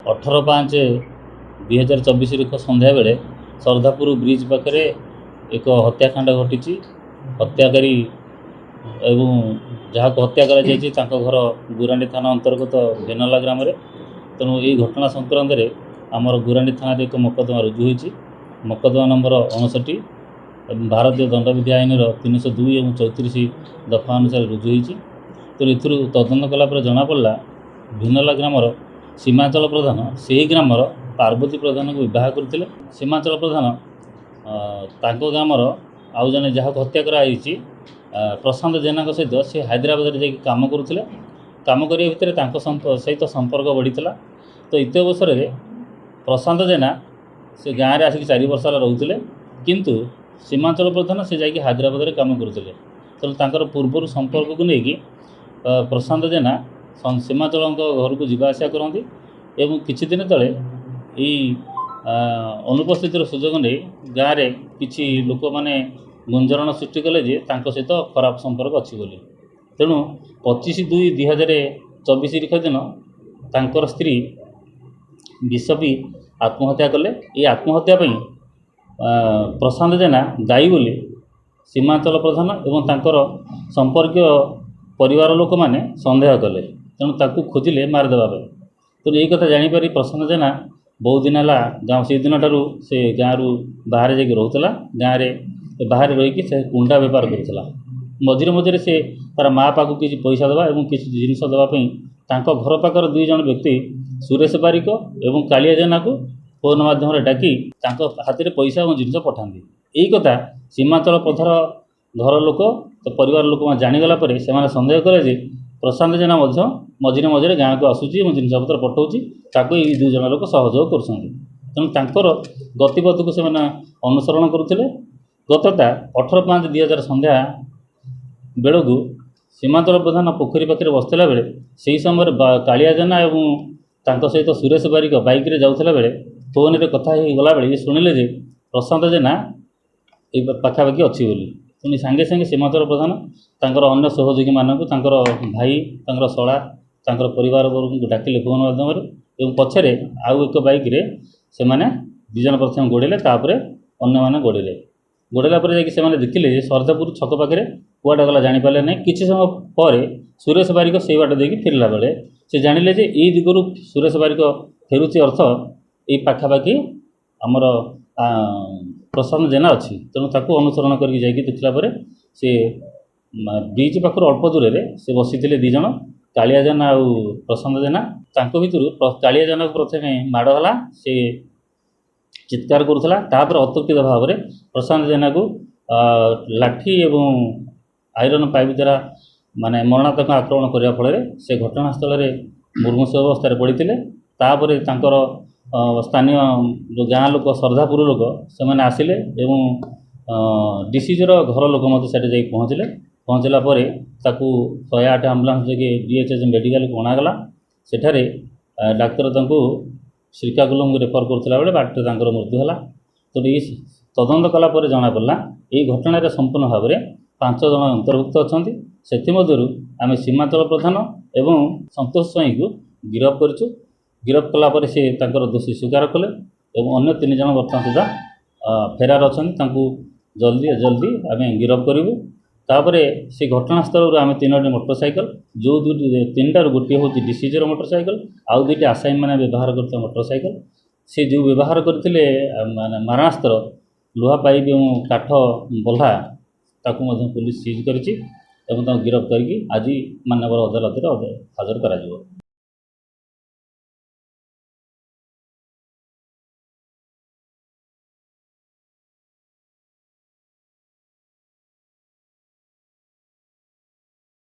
18/5/2024 सन्ध्या बेले सरधापुर ब्रिज पाखे एक हत्याकांड घटी। हत्याकारी एवं जहाँ हत्या कर घर गुरांडी थाना अंतर्गत भेनला ग्राम। तेणु ये घटना संक्रांत में आमर गुरांडी थाना एक मकदमा रुजु होती। मकदमा नंबर 59 भारतीय दंडविधि आईन 302 और 34 दफा अनुसार रुजु होती। तेणु एथुरु तदंत कलापर जना पड़ा भेनला ग्रामर सीमांचल प्रधान से ही ग्रामर पार्वती प्रधान को बह करते। सीमांचल प्रधान ग्रामर आउ जने जहाँ हत्या कराई प्रशांत जेना सहित से हैदराबाद जाकि काम करुले। काम करने भितर सहित संपर्क बढ़ी। तो इत अवसर में प्रशांत जेना से गाँव में आसिक 4 वर्ष रोते किंतु सीमांचल प्रधान से जाकि हैदराबाद काम करुले। तेणु तर पूर्वर संपर्क को लेकिन प्रशांत जेना सीमांचल घर को जावास करती। एवं किछि दिन तले अनुपस्थित सुजोग नहीं गाँव में किछि लोक मैंने गुंजरण सृष्टि कले जे तांको सहित खराब संपर्क अच्छी बोली। तेणु 25/2/2024 दिन तांकर स्त्री विष पी आत्महत्या कले। ये आत्महत्या प्रशांत जेना दायी बोली सीमांचल प्रधान एवं तांकर संपर्क परिवार लोक मैंने संदेह कले। तेणु ताकू खोजिले मारिदेवा। तेणु यही कथा जापर प्रशांत जेना बहुत दिन है गाँव से दिन ठार से गाँव बाहर जाकि रोला। गाँव में बाहर रहीकि से कुंडा बेपार करुला। मझे मझे से तार माँ पाक किसी पैसा देवा और किसी जिनस देवाई घर पाखर 2 जन व्यक्ति सुरेश बारिक और कालिया जेना को फोन माध्यम डाकी हाथ में पैसा और जिनस पठाती। यही कथा सीमांचल पथर घर लोक तो परिवार लोक जाणीगला से सन्देह कले प्रशांत जेना मझे मझे गाँव को आसूँ और जिनस पत्र पठाऊँगी। ताको ये 2 जन लोक सहयोग कर। तेणु तर गतिपथ को से अनुसरण करुले। गतटा 18/5/2000 सन्ध्या बेलू सीमांचल प्रधान पोखरी पाखे बसला बेले से समय कालिया जेना और सहित सुरेश बारिक बाइक रे जाऊला बेले फोन रे कथा गला बेले शुणिले जे प्रशांत जेना ये पाखापाखि अच्छी बोली। तेणु सांगे सांगे सीमांचल प्रधान तांकर अन्य सहयोगी मानक भाई शला परिवार वर्ग को डाकिले फोन माध्यम और पछरे आउ एक बाइक रे से 2 जन प्रथम गोड़े तापर अन्य मैंने गोड़ेला जाकि देखिले सरधापुर छक पाखे कुआटा गला जापारे ना। किसी समय पर सुरेश बारिक से बाट देखिए फेरला बेले से जानिले जे ये दिगरू सुरेश बारिक फेरुची अर्थ ये पाखापाखि आमर प्रशांत जेना अच्छी। तेणु ताकू अनुसरण करके देखला से ब्रिज पाखर अल्प दूर से बसी 2 जन कालिया जेना और प्रशांत जेना। भितर कालिया जेना को प्रथम माड़ला से चित्कार करुला। अतर्कित भाव में प्रशांत जेना को लाठी एवं आयरन पाइप द्वारा माने मरणात्मक आक्रमण करने फल से घटनास्थल में मुर्मूष अवस्था पड़ते। स्थानीय जो गाँ लोक सरधापुर लोक से आसिले एवं डीसीजर घर लोक मत पहुँचले। पहुँचला 108 आम्बुलांस जो DHH मेडिकल को अणागला। सेठारे डाक्तर श्रीकाकुलम रेफर करुला बेले बाटे मृत्यु है। तो ये तदंत कलापर जना पड़ा ये घटना संपूर्ण भाव में 5 जन अंतर्भुक्त अच्छा। से आम सीमांचल प्रधान एवं संतोष स्वाई को गिरफ करूँ। गिरफ कलापर से दोषी स्वीकार कले और अन्य 3 जन बर्तमान सुधा फेरार अच्छा। जल्दी जल्दी आम गिरफ करूँ। तापर से घटनास्थल आम 3टी मोटरसाइकल जो 3टार गोटे हूँ डीसीजर मोटरसाइकल आउ 2टी आसामी मैंने व्यवहार करते मोटरसाइकल से जो व्यवहार करते मारणास्त्र लुहा पाइप और काठ बल्हा ताकू पुलिस सीज कर गिरफ करके आज माननीय अदालत हाजर करा।